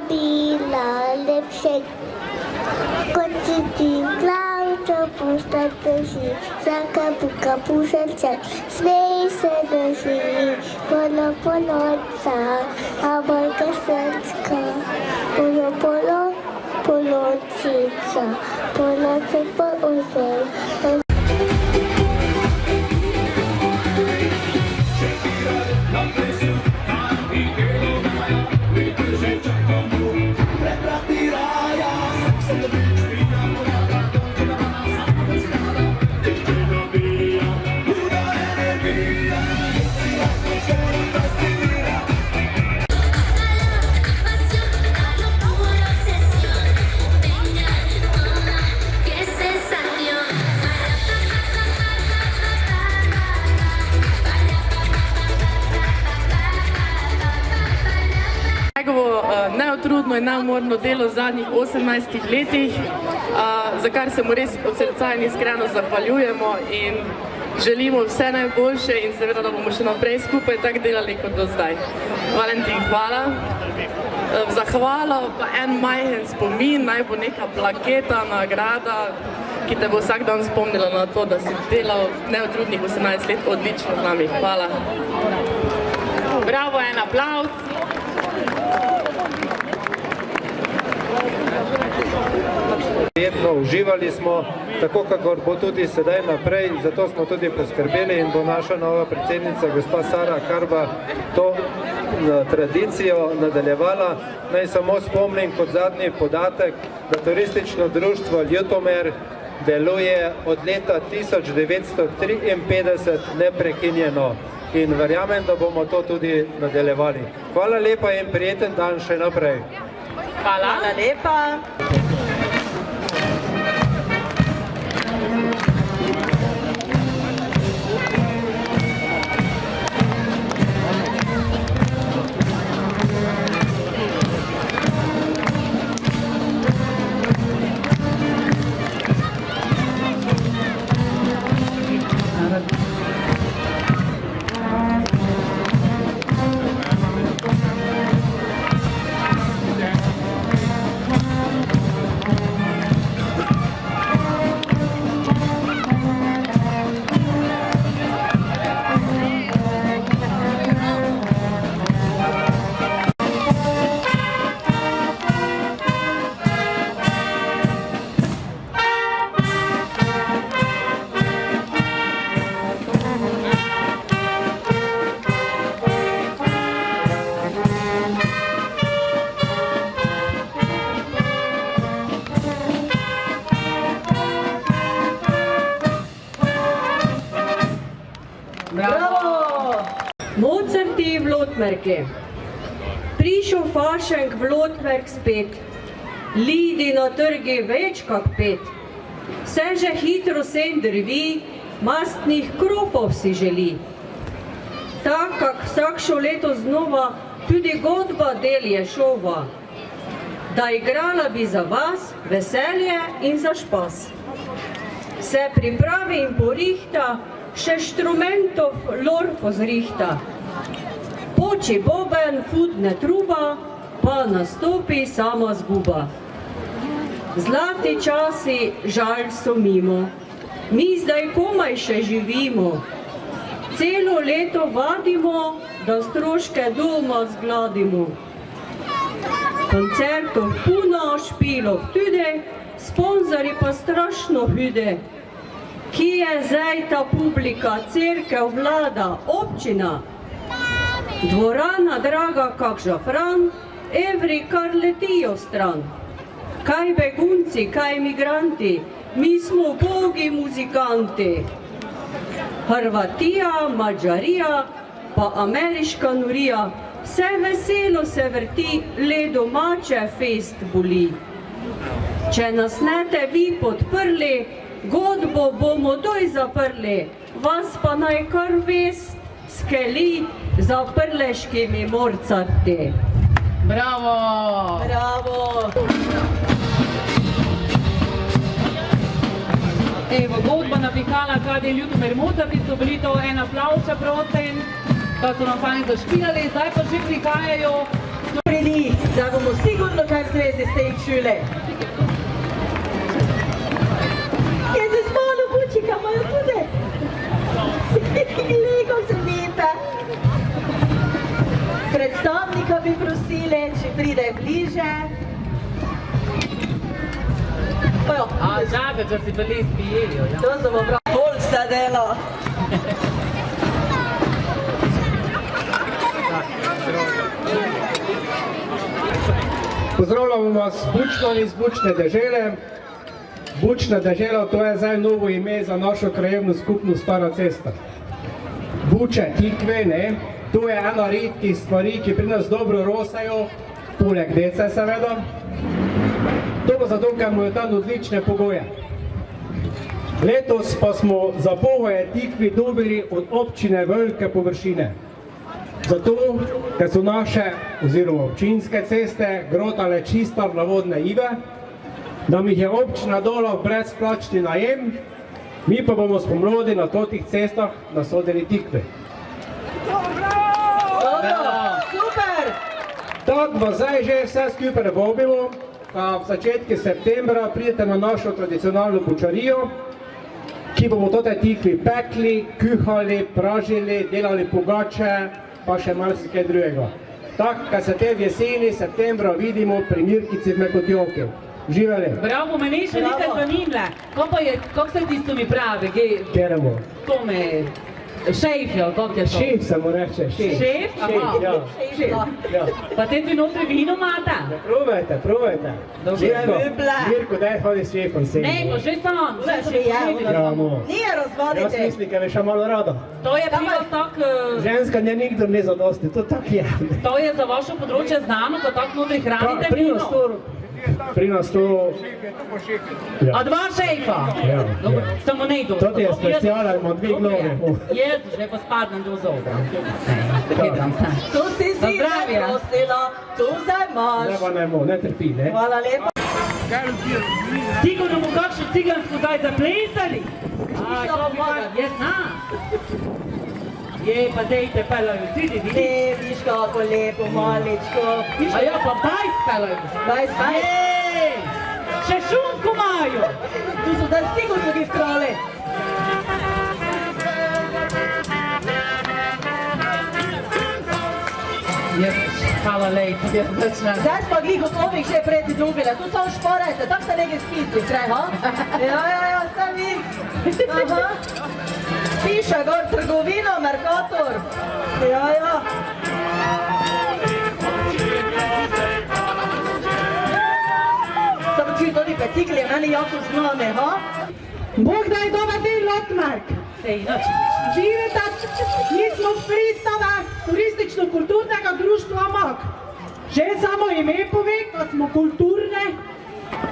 bila lepše, kot si ti glavčo pusta drži, vsaka buka pušača, smej se drži, polnoca, a mojka srčka, polnocica, polnocek po ozel. Neotrudno in neumorno delo v zadnjih 18 letih, za kar se mu res od srca in iskreno zahvaljujemo in želimo vse najboljše in seveda, da bomo še naprej skupaj tako delali kot do zdaj. Valentin, hvala. V zahvalo pa en majhen spomin, naj bo neka plaketa, nagrada, ki te bo vsak dan spomnila na to, da si delal neotrudnih 18 let odlično z nami. Hvala. Bravo, en aplavz. Prijetno uživali smo, tako kakor bo tudi sedaj naprej, zato smo tudi poskrbeli in bo naša nova predsednica, gospa Sara Karba, to tradicijo nadaljevala. Naj samo spomnim kot zadnji podatek, da turistično društvo Ljutomer deluje od leta 1953 neprekinjeno in verjamem, da bomo to tudi nadaljevali. Hvala lepa in prijeten dan še naprej. Hvala lepa. Mozarti v Lotmerke. Prišel fašenk v Lotmerk spet, lidi na trgi več kak 5. Vse že hitro sen drvi, mastnih kropov si želi. Tak, kak vsakšo leto znova, tudi godba del je šova, da igrala bi za vas veselje in za špas. Se pripravi in porihta, še inštrumentov lor pozrihta. Poči boben, fudne truba, pa nastopi sama zguba. Zlati časi žal so mimo, mi zdaj komaj še živimo. Celo leto vadimo, da stroške doma zgladimo. Koncertov puno, špilov tudi, sponzorji pa strašno hude. Ki je zdaj ta publika, cerkev, vlada, občina? Dvorana draga kak žafran, evri kar letijo stran. Kaj begunci, kaj migranti, mi smo ubogi muzikanti. Hrvatija, Madžarija, pa ameriška norija, vse veselo se vrti, le domače fest boli. Če nas nete vi podprli, godbo bomo doj zaprli, vas pa naj kar vest skeli za prleškimi morcati. Bravo! Bravo! Evo, godba napihala, kad je Ljutomer Mozarti so bili to en aplavča prosim, da so nam fajn zašpilali, zdaj pa že prihajajo. Zdaj bomo sigurno kaj v zvezi s tej šule. Je to smalo bučika, imajo tudi. Lego se lepe. Predstavnika bi prosili, če pride bliže. Žabe, če si bili spijeli. To se bo prav bolj vse delo. Pozdravljamo vas bučno iz Bučne dežele. Bučna dežela, to je zdaj novo ime za našo krajevno skupnost Stara cesta. Buče, tikve, ne? To je ena redkih stvari, ki pri nas dobro rosajo, poleg dece seveda. To bo zato, ker imajo tam odlične pogoje. Letos pa smo za pogoje tikvi dobili od občine velike površine. Zato, ker so naše oziroma občinske ceste grotale čista navodne ive, nam jih je občina dala v brezplačni najem, mi pa bomo spomladi na totih cestah nasodili tikve. Super! Tako bo zdaj že vse skupaj vabimo, da v začetku septembra pridete na našo tradicionalno bučarijo, ki bomo tote tikvi pekli, kuhali, pražili, delali pogače, pa še marsikaj drugega. Tako, kad se te v jeseni, septembra vidimo pri Mirkici v Mekotjoki. Živeli! Bravo, me še nekaj zanimlja. Kako se tisto mi pravi? Kjeremo? To me... Šejf, ali kako je to? Šef se mu reče, šef. Šef? Aha. Ja. Pa te ti notri vino mata? Probajte, probajte. Mirko, daj hodi s šefom se. Ne, pa že sam. Ja, mo. Nije Jaz razvodite. mislim, ker je še malo rada. To je bilo tako... Ženska nje nikdar ne zadosti, to tak je. To je za vaše področje znano, ko tako notri hranite vino. Pri nas to... A dva šejfa? Ja. Samo ne do. To ti je specijalan, ima dve glave. Jezus, že pa spadnem do zobra. Hidram se. Tu si si Zdravje. prosila, tu zdaj imaš. Ne trpi, ne? Hvala lepa. Sigurno mu kakšno cigansko zdaj zaplesali? Je znam. Je, pa dejte pelajo, vidi, vidi. Ne, viš kako lepo, maličko. A ja, pa baj pelajo. Baj, baj. Še šunku imajo. Tu so zdaj sigurno gistrole. Hvala lepo. Zdaj smo glih gotovih že pred dobile. Tu samo šporajte, tako se nekaj spiti, kraj, ha? Ja, sam vi. Aha. Piše gor trgovino, Mercator. Ja. Samo čuj, tudi petikli je meni jako znane, ha? Bog daj dobar dan, Lotmark. Živite, mi smo z pristava turistično-kulturnega društva MAK. Že samo ime pove, da smo kulturne,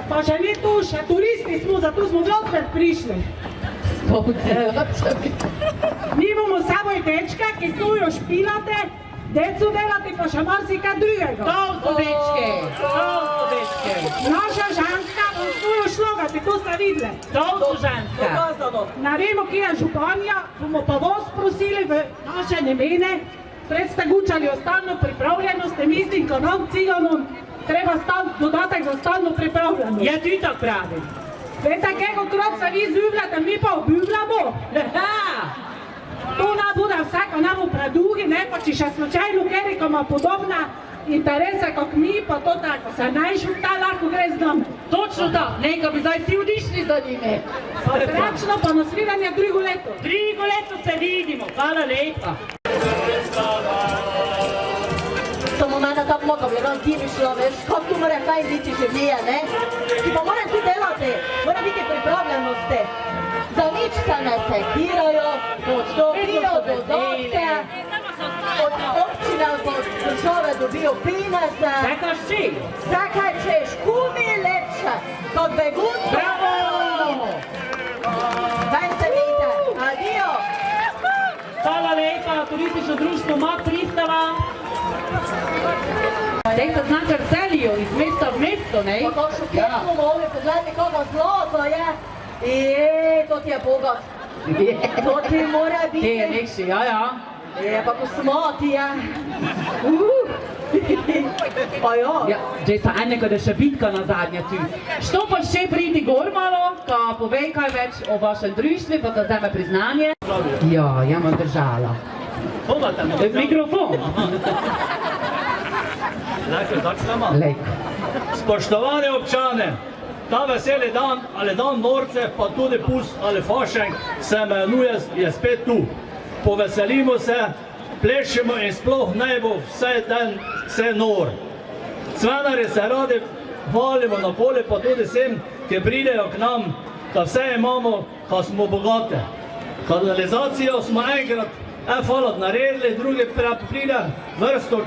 pa že ne to, še turisti smo, zato smo v Lotmark prišli. Mi bomo s seboj dečke, ki stojo špilate, deco delate, pa še marsikaj drugega. To so dečke. Naša ženska bo stojo šlogati, to ste videli. To so ženska. Ne vemo, kje je županja, bomo pa vas prosili v naše namene, pred ste gučali o stalno pripravljenost, mislim, ko nam ciganom treba dodatek za stalno pripravljenost. Ja, ti tako pravi. Veste, kako krok se vi zljubljate, mi pa obljubljamo. To ne bude vse, ko ne bo predugi, ne, pa če še slučajno kjer, ko ima podobna interese, kot mi, pa to tako, se najšel ta lahko gre z nami. Točno tako, nekaj bi zdaj vsi odišli za njime. Pa srečno, pa nasvidenje drugo leto. Drugo leto se vidimo, hvala lepa. Samo mene tako mogo bi eno zimi šlo, veš, kako tu mora kaj biti življenje, ne? Ki pa moram tu delati, mora biti pripravljenosti. Za nič se ne sekirajo, dobijo dodatke, od občine do države dobijo peneze. Kaj češ? Zakaj češ, kumi lepše, kot begunci. Bravo! Zdaj se vidite, adijo. Hvala lepa, turistično društvo MAK Pristava. Dejte znak, kar selijo iz mesta v mesto, ne? Pa to šokirno moli, pogledaj, kako zlato je. To ti je bogat. To ti mora biti. Je, nekši, ja. Pa posmoti je. Pa ja. Ja, že sa enega, da še bitka na zadnje tu. Što pa še pridi gor malo, ka povej kaj več o vašem društvu, pa da vzame priznanje. Ja, ja bom držala. Mikrofon. Najprej začnemo. Lejko. Spoštovane občane, ta veseli dan ali dan norce, pa tudi pus ali fašenk se imenuje, je spet tu. Poveselimo se, plešimo in sploh naj bo vse dan, vse nor. Cvenari se radi valimo na polje, pa tudi vsem, ki pridejo k nam, da vse imamo, da smo bogate. Kanalizacijo smo enkrat falot naredili, drugi pride vrsto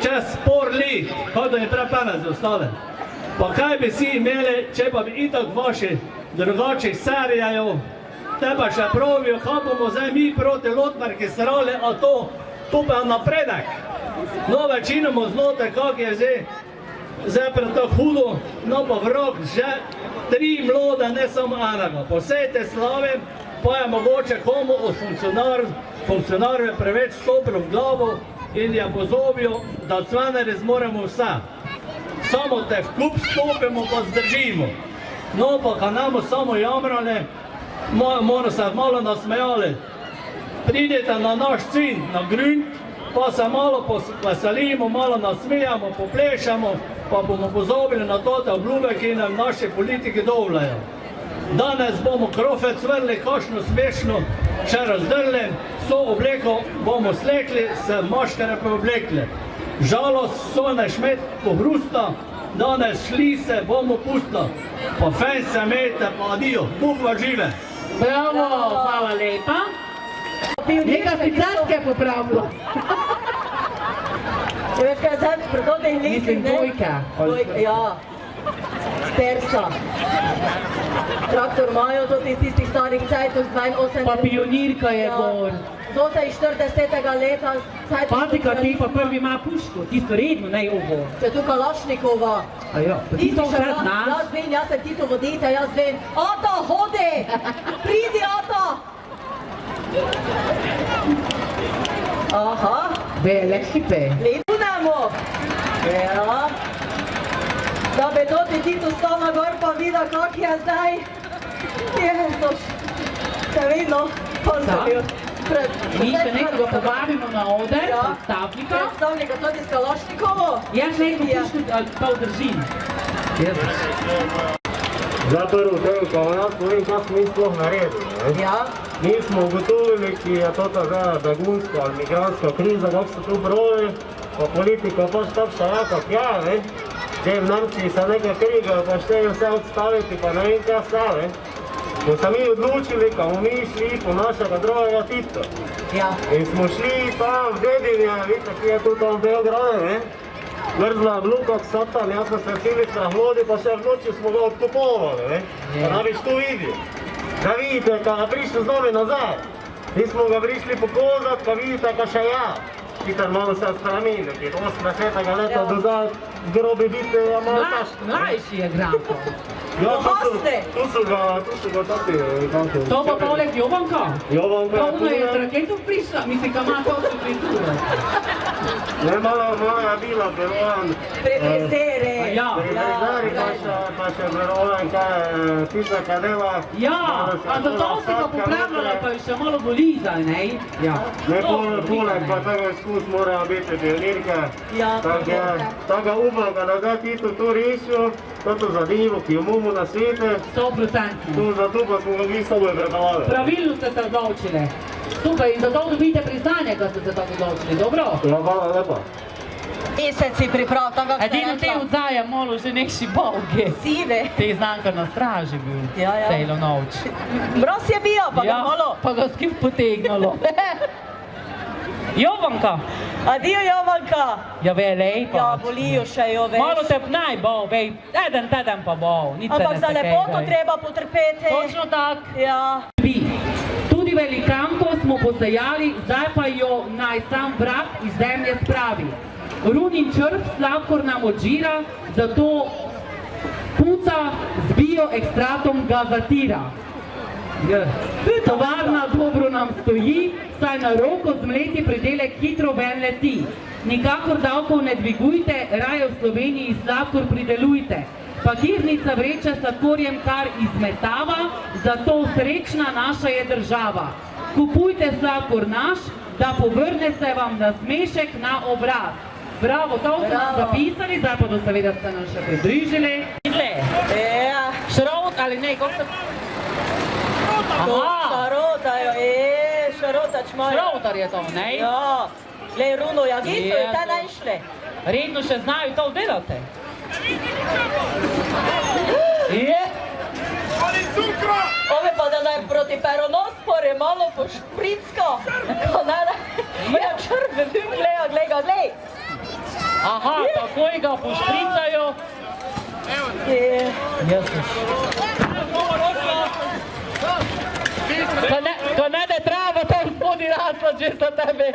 čas por let, kaj da je prepene za ostale. Pa kaj bi si imeli, če pa bi itak vaši drugači serijajo, te pa še pravijo, kaj bomo zdaj mi proti Lotmerki srali, a to pa je napredek. No, večinoma znote, kak je zdaj pred tako hudo, no pa vrok že 3 mlode, ne samo enega. Po vsej te slavi pa je mogoče komu od funkcionarjev preveč stopilo v glavo in je pozobil, da cveneri zmoremo vse. Samo te v kup stopimo, pa zdržimo. No pa, ka nemo samo jamrali, moramo se malo nasmejali. Pridite na naš cin, na grunt, pa se malo veselimo, malo nasmijamo, poplešamo, pa bomo pozobili na to te obljube, ki nam naši politiki dovoljajo. Danes bomo krofe cvrli, kakšno smešno še razdrli, so obleko bomo slekli, se maškare pa oblekli. Žalost so ne šmet pohrusta, danes šli se bomo pusta, pa fejn se imejte, pa adijo, Bog vas žive. Bravo, hvala lepa. Neka citratke popravila. Veš kaj, zdaj pri totih letih, Mislim, dvojka. Ja, Persa. Traktor imajo tudi iz tistih starih cajtov z 82. Pa pionirka je gor. Do 40. leta cajtov. Patika, ti pa prvi ima puško, tisto redno, ne ovo. Če tu Kalašnikova. A ja, pa ti to vse znaš? Jaz vem, jaz sem Tito voditelj, jaz vem. Oto, hodi! Pridi, Oto! Aha. Bele šipe. Lepunemo. Ja. Da bi tudi Tito stal na gor pa videl, kak je zdaj. Jezus. Se vidno, pozdravil. Mi še nekoga povabimo na oder, predstavnika. Predstavnika tudi s Kalašnikovo. Jaz neko puško pa vdržim. Zdaj prvo tega, jaz povem, kaj smo mi sploh naredili. Ja. Mi smo ugotovili, ki je to ta zdaj begunska ali migrantska kriza, kako se tu broji, pa politika pač takšna jaka kja, ne. Zdaj v Nemčiji se nekaj krigajo, pa štejo vse odstaviti, pa ne vem kaj vse, Ko smo mi odločili, ko bomo mi šli po našega drugega Tita. Ja. In smo šli tam v Dedinje, vidite, ki je tu tam v Belgrade, ne. Mrzla je vlukak satan, jaz smo se vsili strahlodi, pa še v noči smo ga odkupovali, ne. Pa da biš tu videl. Da vidite, ka ga prišli z nami nazaj. Mi smo ga prišli pokozat, ka vidite, ka še ja. Peter malo se spremenil, ki je 80. leta do zdaj grobi biti je malo težko. Mlajši je Granko. Ja, tu so ga taki, kanke. To pa poleg Jovanka? Jovanka Pa ona je z raketom prišla, mislim, ka ima točno prizuro. Ne, malo je bila, verovan. Prefrizere. Ja. Prefrizeri, pa še verovan, kaj tista, kaj dela. Ja, a zato si ga popravljala, pa je še malo boli zdaj, ne? Ja. Ne, poleg pa tega izkus morajo biti pionirke. Ja, tako upam, da ga Tito to rešil, toto zadevo, ki jo imamo na svete. 100%. Zato pa smo ga mi s toboj prepravali. Pravilno ste se odločili. Super, in zato dobite priznanje, da ste se tako odločili, dobro? Ja, hvala lepa. Meseci priprav, tako ste Edino te odzaja malo že nekši bolge. Sive. Te znanka na straži bil celo noč. Mroz je bil, pa ga malo. Pa ga skip potegnalo. Jovanka! Adijo, Jovanka! Ja, velej pa. Ja, bolijo še jo, veš. Malo te naj bo, vej, eden teden pa bo, nič se ne Ampak za lepoto treba potrpeti. Točno tak. Ja. Tudi velikanko smo posejali, zdaj pa jo naj sam vrag iz zemlje spravi. Runin črv sladkor nam odžira, zato punca z bioekstratom ga zatira. Tovarna dobro nam stoji, saj na roko zmleti pridelek hitro ven leti. Nikakor davkov ne dvigujte, raje v Sloveniji sladkor pridelujte. Pakirnica vreče s sladkorjem kar izmetava, zato srečna naša je država. Kupujte sladkor naš, da povrne se vam nasmešek na obraz. Bravo, to so nam zapisali, zdaj pa do seveda ste nam še pridružili. Šrot ali ne, kako se... Šarotajo, šarotač moj. Šrotar je to, ne? Ja, glej, runo jagico je ta najšle. Redno še znajo to delate. Ove pa da naj proti peronospore malo pošpricko. Ko nada, moja črve, glej ga. Aha, takoj ga pošpricajo. Ko ne da trava, to spodnji rasla, če sta tebe.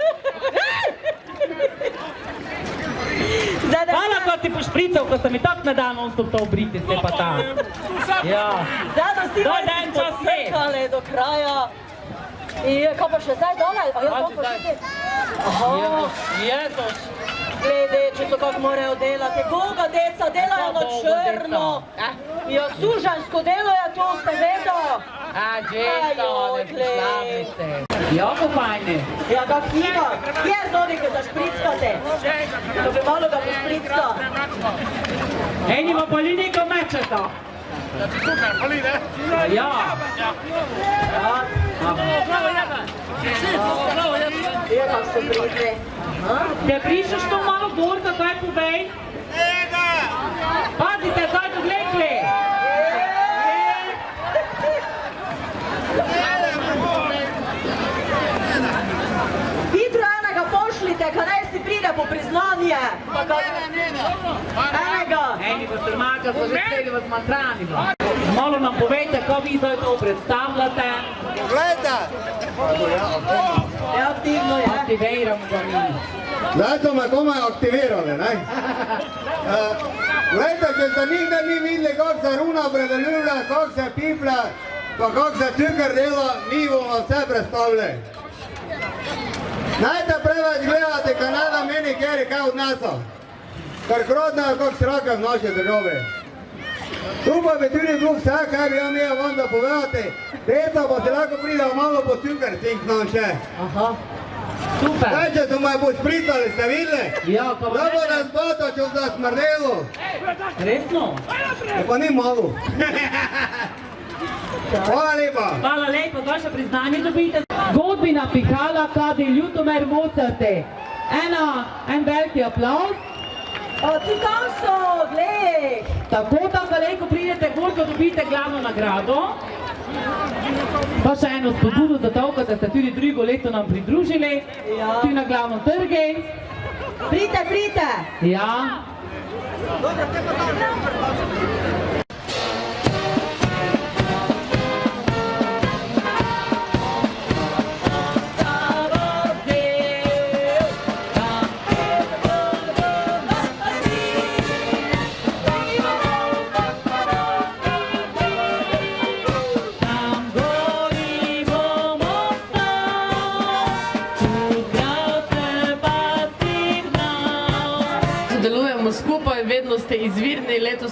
Hvala, ko si pošprical, ko sem mi tak ne dan non-stop to obriti, se pa ta. Zdaj si moji posrkale do kraja. Kaj pa še zdaj dole? Jezus. Glej, dečico, kako morajo delati. Koga, deca, delajo na črno. Ja, sužansko delajo to, ste vedo. Džesto, ne prislavite. Jako fajne. Ja, ga knjiga. Kje je zdodike za šprickate? Da bi malo ga pošpricka. Enima polinika mečeta. Ja. Ja, so pridne. Te prišeš to malo gor, da kaj povej? Pazite, zdaj tu glekli. Hitro enega pošljite, kaj naj si pride po priznanje. Enega. Eni bo strmaka, so že celi vas matrani. Malo nam povejte, kako vi zdaj to predstavljate. Poglejte! Ja, aktivno je. Aktiviramo ga mi. Zdaj so me komaj aktivirali, ne? Glejte, če ste nikdaj ni videli, kako se runa predeljuje, kako se piplja, pa kako se cukr dela, mi bomo vse predstavili. Najte preveč gledati, kaj ne da meni kjeri kaj odnesa. Ker krodno je kako sraka v naši državi. Tu pa bi tudi bil vse, kaj bi vam je vam da povedati. Deca pa se lahko pride malo po cukr cinknom še. Aha. Super. Kaj, če so me pošpricali, ste videli? Ja, pa da bo nas potočil za smrdelo. Resno? Ja, pa ni malo. Hvala lepa. Hvala lepa, vaše priznanje dobite. Godbina Pihala, kadi Ljutomer Mozarte. En veliki aplauz. Tu tam so, glej. Tako da, ko pridete gor, ko dobite glavno nagrado. Pa še eno spodbudo za to, ko ste tudi drugo leto nam pridružili. Tu na glavno trge. Pridite. Ja. Delujemo skupaj, vedno ste izvirni, letos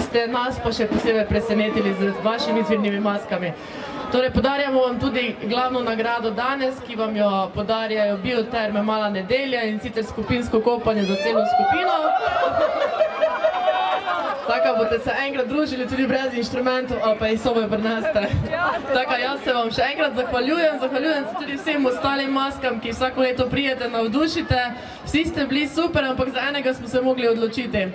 ste nas pa še posebej presenetili z vašimi izvirnimi maskami. Torej, podarjamo vam tudi glavno nagrado danes, ki vam jo podarjajo Bioterme Mala Nedelja in sicer skupinsko kopanje za celo skupino. Tako boste se enkrat družili tudi brez inštrumentov, ali pa jih soboj prineste. Tako, jaz se vam še enkrat zahvaljujem se tudi vsem ostalim maskam, ki vsako leto prijete, navdušite. Vsi ste bili super, ampak za enega smo se mogli odločiti.